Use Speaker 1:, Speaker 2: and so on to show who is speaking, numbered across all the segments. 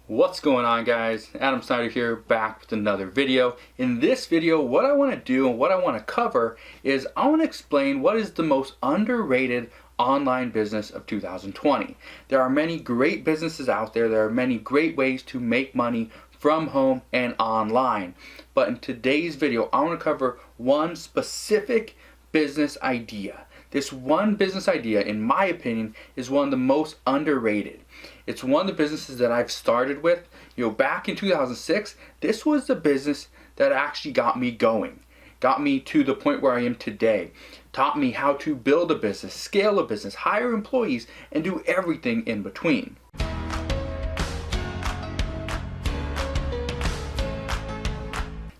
Speaker 1: What's going on, guys? Adam Snyder here, back with another video. In this video, what I want to do and what I want to cover is I want to explain what is the most underrated online business of 2020. There are many great businesses out there. There are many great ways to make money from home and online. But in today's video, I want to cover one specific business idea. This one business idea, in my opinion, is one of the most underrated. It's one of the businesses that I've started with. Back in 2006, this was the business that actually got me going. Got me to the point where I am today. Taught me how to build a business, scale a business, hire employees, and do everything in between.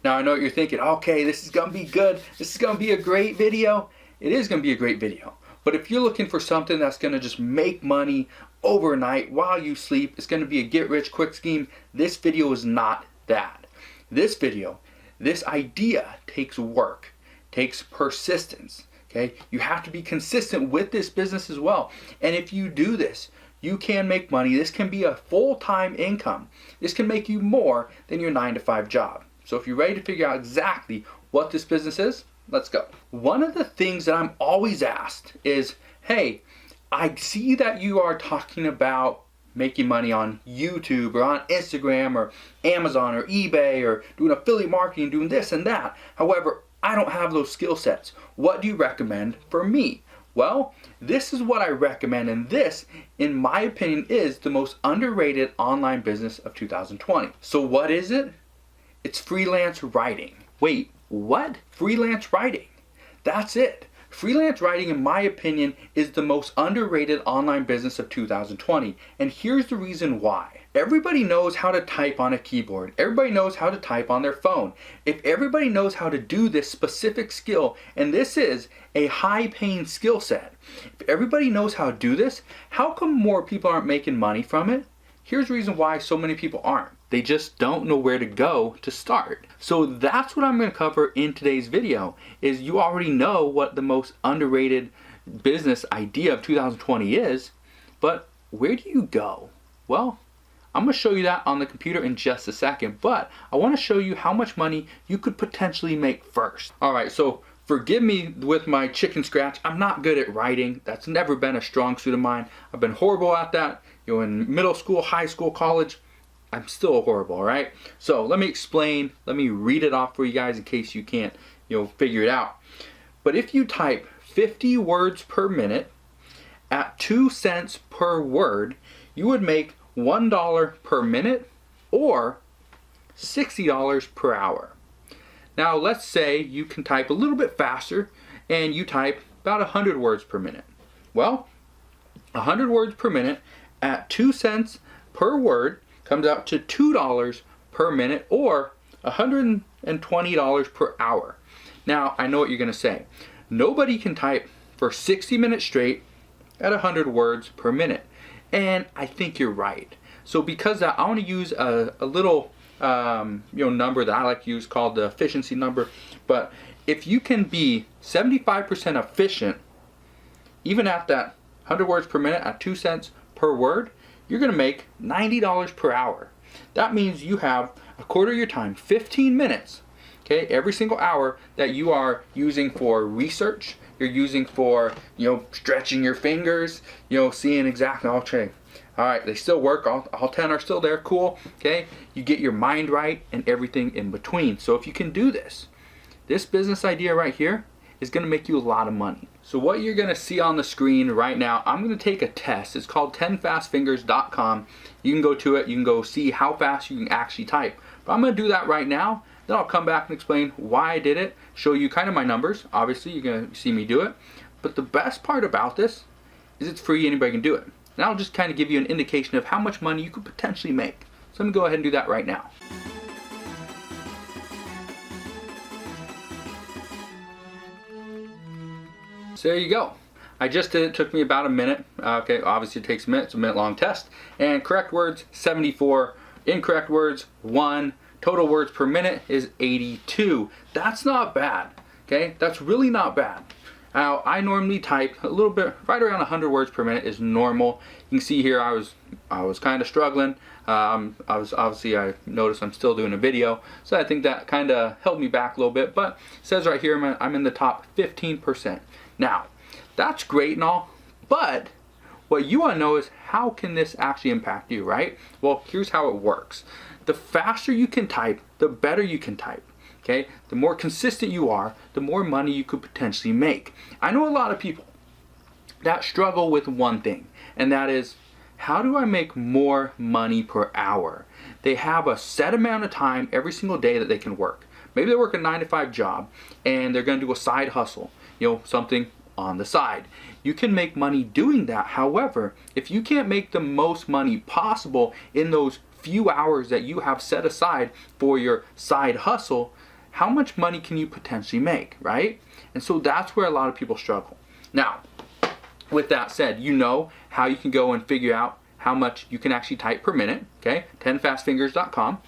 Speaker 1: Now I know what you're thinking, okay, this is gonna be good. This is gonna be a great video. It is going to be a great video. But if you're looking for something that's going to just make money overnight while you sleep, it's going to be a get-rich-quick scheme, this video is not that. This video, this idea takes work, takes persistence. Okay? You have to be consistent with this business as well. And if you do this, you can make money. This can be a full-time income. This can make you more than your 9-to-5 job. So if you're ready to figure out exactly what this business is, let's go. One of the things that I'm always asked is, hey, I see that you are talking about making money on YouTube or on Instagram or Amazon or eBay or doing affiliate marketing, doing this and that. However, I don't have those skill sets. What do you recommend for me? Well, this is what I recommend, and this, in my opinion, is the most underrated online business of 2020. So what is it? It's freelance writing. Wait, what? Freelance writing. That's it. Freelance writing, in my opinion, is the most underrated online business of 2020. And here's the reason why. Everybody knows how to type on a keyboard. Everybody knows how to type on their phone. If everybody knows how to do this specific skill, and this is a high-paying skill set, if everybody knows how to do this, how come more people aren't making money from it? Here's the reason why so many people aren't. They just don't know where to go to start. So that's what I'm going to cover in today's video. Is you already know what the most underrated business idea of 2020 is, but where do you go? Well, I'm going to show you that on the computer in just a second, but I want to show you how much money you could potentially make first. Alright, so forgive me with my chicken scratch. I'm not good at writing. That's never been a strong suit of mine. I've been horrible at that. In middle school, high school, college, I'm still horrible, right? So let me explain, let me read it off for you guys in case you can't, figure it out. But if you type 50 words per minute at 2 cents per word, you would make $1 per minute or $60 per hour. Now let's say you can type a little bit faster and you type about 100 words per minute. Well, 100 words per minute at 2 cents per word comes out to $2 per minute or $120 per hour. Now, I know what you're going to say. Nobody can type for 60 minutes straight at 100 words per minute. And I think you're right. So because of that, I want to use a little number that I like to use called the efficiency number. But if you can be 75% efficient, even at that 100 words per minute at 2 cents per word, you're going to make $90 per hour. That means you have a quarter of your time, 15 minutes, okay, every single hour that you are using for research, you're using for, stretching your fingers, seeing exactly, okay, all right, they still work, all 10 are still there, cool, okay, you get your mind right and everything in between. So if you can do this, this business idea right here is going to make you a lot of money. So what you're going to see on the screen right now, I'm going to take a test. It's called 10fastfingers.com. You can go to it. You can go see how fast you can actually type. But I'm going to do that right now. Then I'll come back and explain why I did it, show you kind of my numbers. Obviously, you're going to see me do it. But the best part about this is it's free. Anybody can do it. And I'll just kind of give you an indication of how much money you could potentially make. So let me go ahead and do that right now. So there you go. I just did it. It took me about a minute. Okay, obviously it takes a minute. It's a minute-long test. And correct words, 74. Incorrect words, 1. Total words per minute is 82. That's not bad. Okay, that's really not bad. Now, I normally type a little bit, right around 100 words per minute is normal. You can see here I was kind of struggling. I noticed I'm still doing a video, so I think that kind of held me back a little bit. But it says right here I'm in the top 15%. Now, that's great and all, but what you want to know is how can this actually impact you, right? Well, here's how it works. The faster you can type, the better you can type. Okay, the more consistent you are, the more money you could potentially make. I know a lot of people that struggle with one thing, and that is, how do I make more money per hour? They have a set amount of time every single day that they can work. Maybe they work a 9-to-5 job and they're going to do a side hustle, something on the side. You can make money doing that. However, if you can't make the most money possible in those few hours that you have set aside for your side hustle, how much money can you potentially make, right? And so that's where a lot of people struggle. Now, with that said, you know how you can go and figure out how much you can actually type per minute, okay? 10fastfingers.com.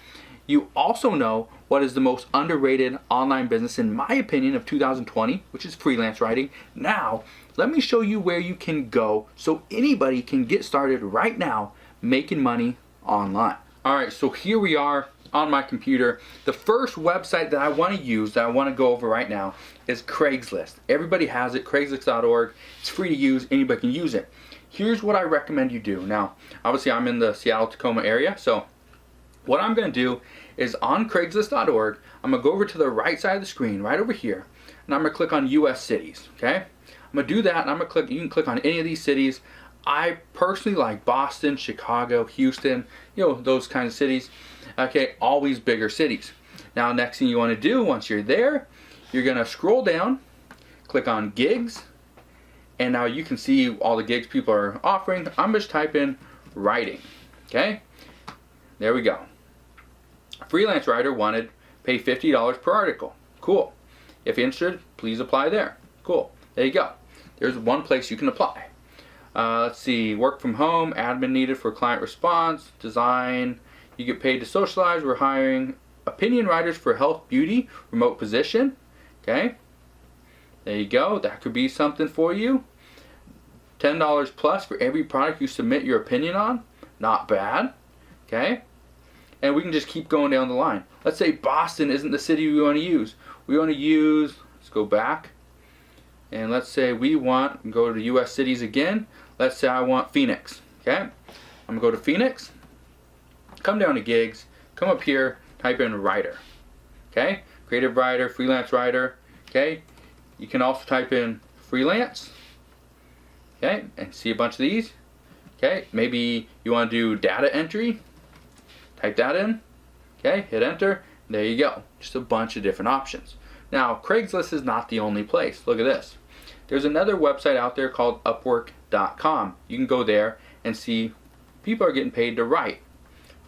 Speaker 1: You also know what is the most underrated online business, in my opinion, of 2020, which is freelance writing. Now, let me show you where you can go so anybody can get started right now making money online. All right, so here we are on my computer. The first website that I want to use, that I want to go over right now, is Craigslist. Everybody has it, craigslist.org. It's free to use, anybody can use it. Here's what I recommend you do. Now, obviously I'm in the Seattle-Tacoma area, so what I'm going to do is on craigslist.org, I'm going to go over to the right side of the screen, right over here, and I'm going to click on US cities, okay? I'm going to do that, and I'm going to click, you can click on any of these cities. I personally like Boston, Chicago, Houston, those kinds of cities. Okay, always bigger cities. Now, next thing you want to do once you're there, you're going to scroll down, click on gigs, and now you can see all the gigs people are offering. I'm just type in writing. Okay, there we go. Freelance writer wanted, pay $50 per article. Cool. If interested, please apply there. Cool. There you go. There's one place you can apply. Let's see, work from home, admin needed for client response, design. You get paid to socialize. We're hiring opinion writers for health, beauty, remote position. Okay, there you go. That could be something for you. $10 plus for every product you submit your opinion on. Not bad. Okay, and we can just keep going down the line. Let's say Boston isn't the city we want to use. We want to use, let's go back, and let's say we want, go to US cities again. Let's say I want Phoenix. Okay, I'm going to go to Phoenix. Come down to gigs, come up here, type in writer. Okay, creative writer, freelance writer. Okay, you can also type in freelance. Okay, and see a bunch of these. Okay, maybe you want to do data entry. Type that in. Okay, hit enter. There you go. Just a bunch of different options. Now, Craigslist is not the only place. Look at this. There's another website out there called Upwork.com. You can go there and see people are getting paid to write.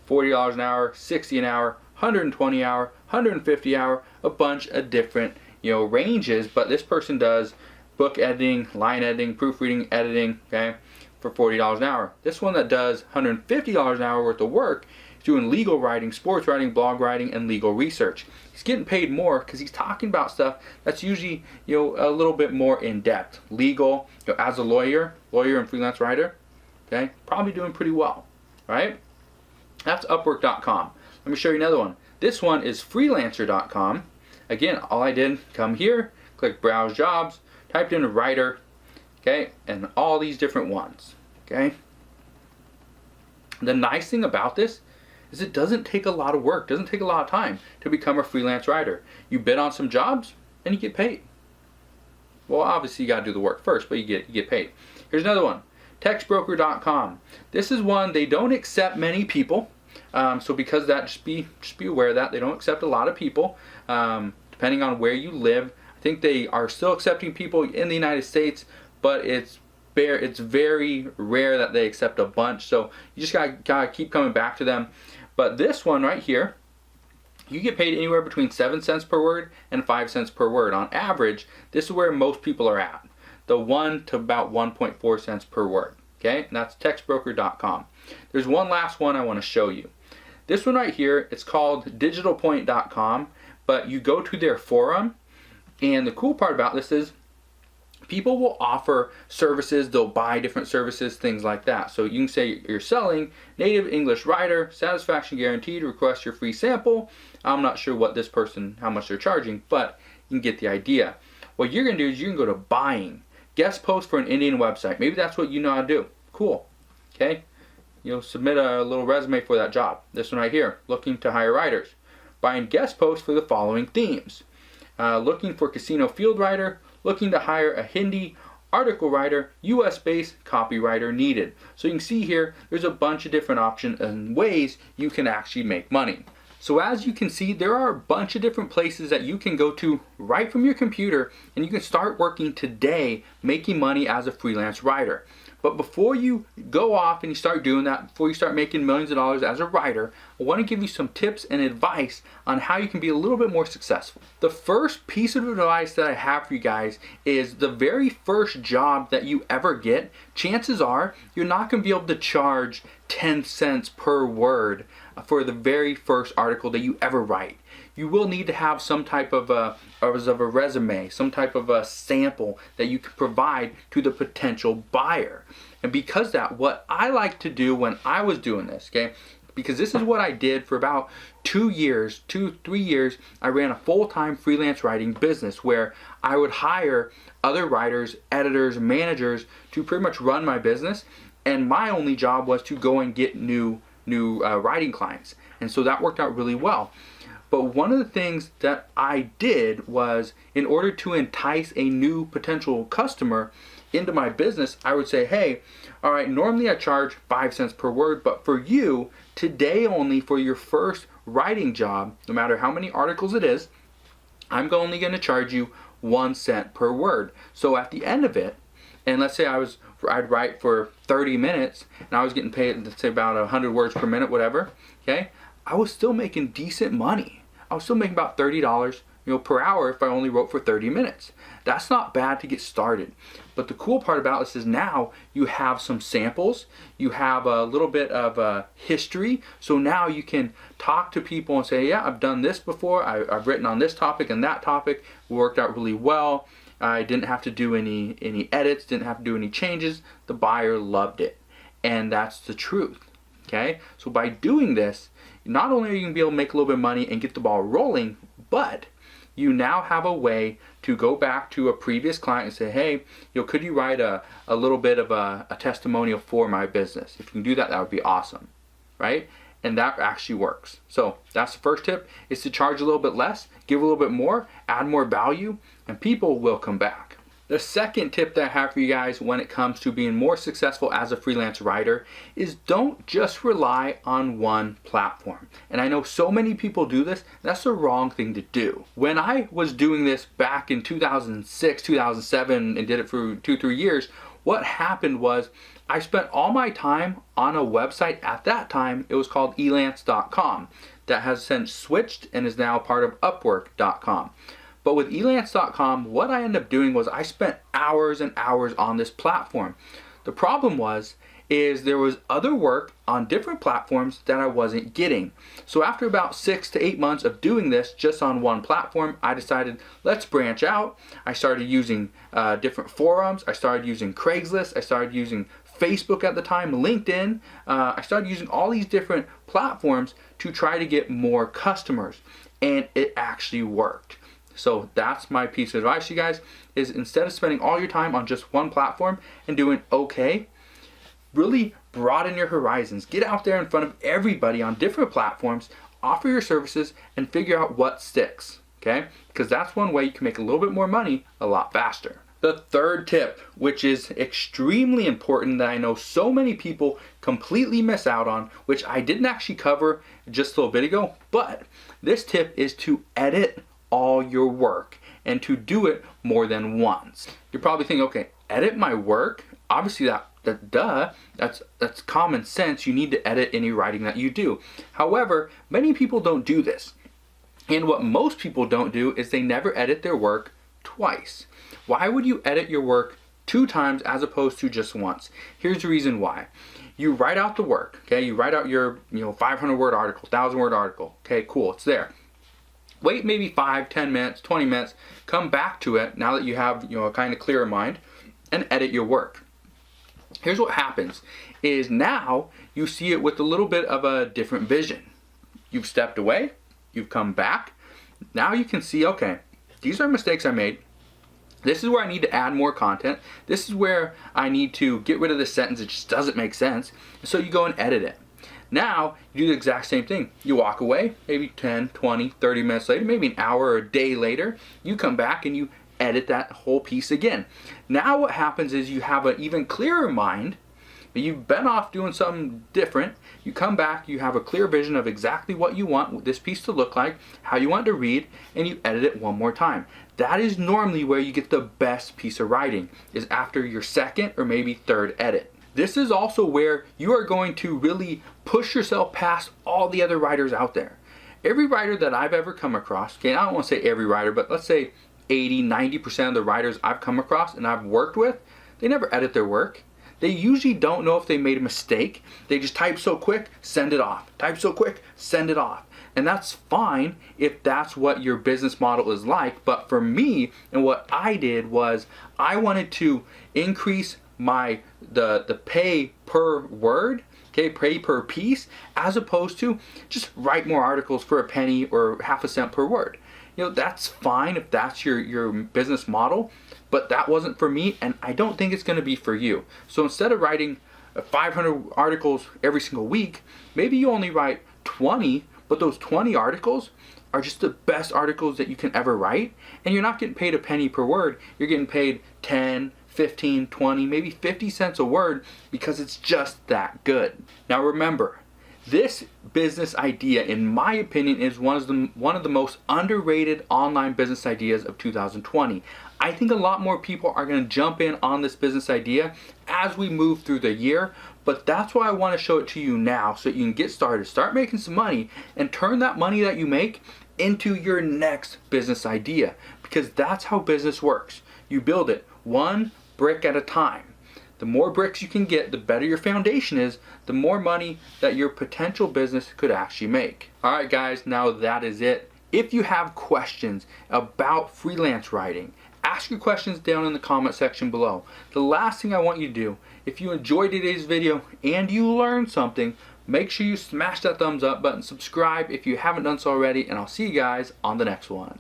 Speaker 1: $40 an hour, $60 an hour, $120 an hour, $150 an hour, a bunch of different ranges, but this person does book editing, line editing, proofreading, editing, okay, for $40 an hour. This one that does $150 an hour worth of work is doing legal writing, sports writing, blog writing, and legal research. He's getting paid more because he's talking about stuff that's usually a little bit more in depth. Legal, as a lawyer and freelance writer, okay, probably doing pretty well, right? That's Upwork.com. Let me show you another one. This one is Freelancer.com. Again, all I did, come here, click Browse Jobs, typed in writer, okay, and all these different ones, okay. The nice thing about this is it doesn't take a lot of work, doesn't take a lot of time to become a freelance writer. You bid on some jobs and you get paid. Well, obviously you got to do the work first, but you get paid. Here's another one. Textbroker.com. This is one, they don't accept many people, so because of that, just be aware of that. They don't accept a lot of people, depending on where you live. I think they are still accepting people in the United States, but it's very rare that they accept a bunch, so you just gotta keep coming back to them. But this one right here, you get paid anywhere between 7 cents per word and 5 cents per word. On average, this is where most people are at. The 1 to about 1.4 cents per word. Okay, and that's textbroker.com. There's one last one I want to show you. This one right here, it's called digitalpoint.com, but you go to their forum, and the cool part about this is People will offer services, they'll buy different services, things like that. So you can say you're selling native English writer, satisfaction guaranteed, request your free sample. I'm not sure what this person, how much they're charging, but you can get the idea. What you're gonna do is you can go to buying, guest post for an Indian website. Maybe that's what you know how to do. Cool, okay? You'll submit a little resume for that job. This one right here, looking to hire writers. Buying guest posts for the following themes. Looking for casino field writer, looking to hire a Hindi article writer, US-based copywriter needed. So you can see here, there's a bunch of different options and ways you can actually make money. So as you can see, there are a bunch of different places that you can go to right from your computer, and you can start working today making money as a freelance writer. But before you go off and you start doing that, before you start making millions of dollars as a writer, I want to give you some tips and advice on how you can be a little bit more successful. The first piece of advice that I have for you guys is the very first job that you ever get, chances are you're not going to be able to charge 10 cents per word for the very first article that you ever write. You will need to have some type of a resume, some type of a sample that you can provide to the potential buyer. And because that, what I like to do when I was doing this, okay, because this is what I did for about 3 years, I ran a full-time freelance writing business where I would hire other writers, editors, managers to pretty much run my business, and my only job was to go and get new writing clients. And so that worked out really well. But one of the things that I did was, in order to entice a new potential customer into my business, I would say, hey, all right, normally I charge 5 cents per word, but for you, today only for your first writing job, no matter how many articles it is, I'm only going to charge you 1 cent per word. So at the end of it, and let's say I'd write for 30 minutes and I was getting paid, let's say about 100 words per minute, whatever, okay, I was still making decent money. I was still making about $30 per hour if I only wrote for 30 minutes. That's not bad to get started. But the cool part about this is now you have some samples, you have a little bit of history, so now you can talk to people and say, yeah, I've done this before, I've written on this topic and that topic, it worked out really well, I didn't have to do any edits, didn't have to do any changes, the buyer loved it. And that's the truth, okay? So by doing this, not only are you going to be able to make a little bit of money and get the ball rolling, but you now have a way to go back to a previous client and say, hey, could you write a little bit of a testimonial for my business? If you can do that, that would be awesome, right? And that actually works. So that's the first tip, is to charge a little bit less, give a little bit more, add more value, and people will come back. The second tip that I have for you guys when it comes to being more successful as a freelance writer is don't just rely on one platform. And I know so many people do this. That's the wrong thing to do. When I was doing this back in 2006, 2007, and did it for 2-3 years, what happened was I spent all my time on a website at that time. It was called elance.com. That has since switched and is now part of upwork.com. But with elance.com, what I ended up doing was I spent hours and hours on this platform. The problem is there was other work on different platforms that I wasn't getting. So after about 6 to 8 months of doing this just on one platform, I decided, let's branch out. I started using different forums. I started using Craigslist. I started using Facebook at the time, LinkedIn. I started using all these different platforms to try to get more customers. And it actually worked. So that's my piece of advice, you guys, is instead of spending all your time on just one platform and doing okay, really broaden your horizons. Get out there in front of everybody on different platforms, offer your services, and figure out what sticks, okay? Because that's one way you can make a little bit more money a lot faster. The third tip, which is extremely important that I know so many people completely miss out on, which I didn't actually cover just a little bit ago, but this tip is to edit all your work and to do it more than once. You're probably thinking, okay, edit my work? Obviously that's common sense. You need to edit any writing that you do. However, many people don't do this. And what most people don't do is they never edit their work twice. Why would you edit your work 2 times as opposed to just once? Here's the reason why. You write out the work, okay? You write out your 500 word article, 1,000 word article. Okay, cool, it's there. Wait maybe 5, 10 minutes, 20 minutes, come back to it now that you have a kind of clearer mind, and edit your work. Here's what happens is now you see it with a little bit of a different vision. You've stepped away, you've come back. Now you can see, okay, these are mistakes I made. This is where I need to add more content. This is where I need to get rid of this sentence. It just doesn't make sense. So you go and edit it. Now you do the exact same thing. You walk away, maybe 10, 20, 30 minutes later, maybe an hour or a day later, you come back and you edit that whole piece again. Now what happens is you have an even clearer mind. You've been off doing something different. You come back, you have a clear vision of exactly what you want this piece to look like, how you want it to read, and you edit it one more time. That is normally where you get the best piece of writing, is after your second or maybe third edit. This is also where you are going to really push yourself past all the other writers out there. Every writer that I've ever come across, okay, I don't want to say every writer, but let's say 80, 90% of the writers I've come across and I've worked with, they never edit their work. They usually don't know if they made a mistake. They just type so quick, send it off. Type so quick, send it off. And that's fine if that's what your business model is like. But for me, and what I did was I wanted to increase the pay per word, okay, pay per piece, as opposed to just write more articles for a penny or half a cent per word. That's fine if that's your business model, but that wasn't for me, and I don't think it's going to be for you. So instead of writing 500 articles every single week, maybe you only write 20, but those 20 articles are just the best articles that you can ever write, and you're not getting paid a penny per word. You're getting paid 10, 15, 20, maybe 50 cents a word because it's just that good. Now remember, this business idea, in my opinion, is one of the most underrated online business ideas of 2020. I think a lot more people are going to jump in on this business idea as we move through the year, but that's why I want to show it to you now so you can get started, start making some money, and turn that money that you make into your next business idea, because that's how business works. You build it one brick at a time. The more bricks you can get, the better your foundation is, the more money that your potential business could actually make. All right, guys, now that is it. If you have questions about freelance writing, ask your questions down in the comment section below. The last thing I want you to do, if you enjoyed today's video and you learned something, make sure you smash that thumbs up button, subscribe if you haven't done so already, and I'll see you guys on the next one.